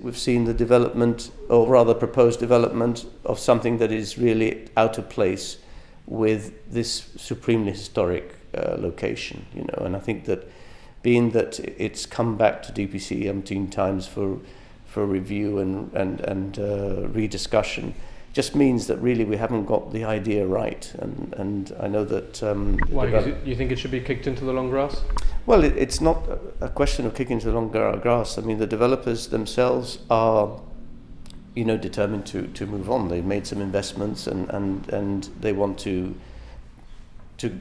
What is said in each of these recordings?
We've seen the development, or rather proposed development, of something that is really out of place with this supremely historic location, you know. And I think that being that it's come back to DPC umpteen times for review and rediscussion, just means that really we haven't got the idea right. And I know that... Why? You think it should be kicked into the long grass? Well, it's not a question of kicking into the long grass. I mean, the developers themselves are, you know, determined to move on. They've made some investments and they want to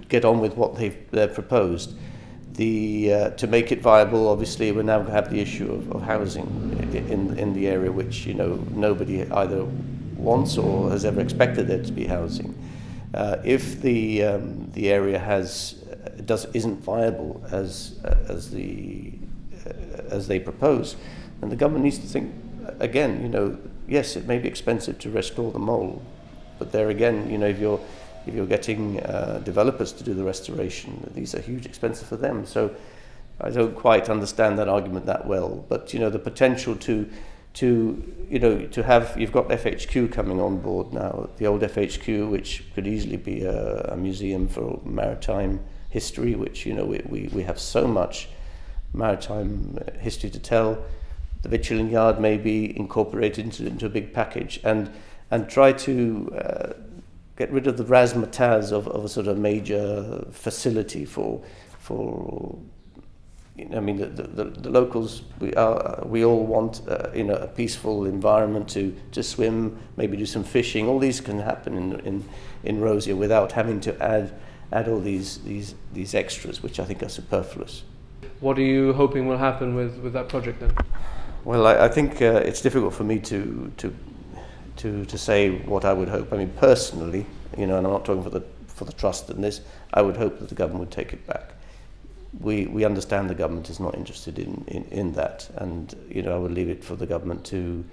get on with what they've proposed. To make it viable, obviously, we now have the issue of housing in the area, which, you know, nobody either wants or has ever expected there to be housing. If the area isn't viable as they propose, then the government needs to think again. You know, yes, it may be expensive to restore the mole, but there again, you know, if you're getting developers to do the restoration, these are huge expenses for them. So I don't quite understand that argument that well. But you know, the potential to have, you've got FHQ coming on board now, the old FHQ, which could easily be a museum for maritime history, which, you know, we have so much maritime history to tell. The victualling yard may be incorporated into a big package, and try to get rid of the razzmatazz of a sort of major facility for you know, I mean, the locals, we all want you know, a peaceful environment to swim, maybe do some fishing. All these can happen in Rosia without having to add all these extras, which I think are superfluous. What are you hoping will happen with that project then? Well, I think it's difficult for me to say what I would hope. I mean, personally, you know, and I'm not talking for the trust in this, I would hope that the government would take it back. We understand the government is not interested in that, and you know, I would leave it for the government to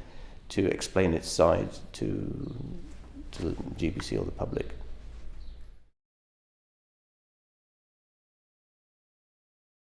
explain its side to the GBC or the public.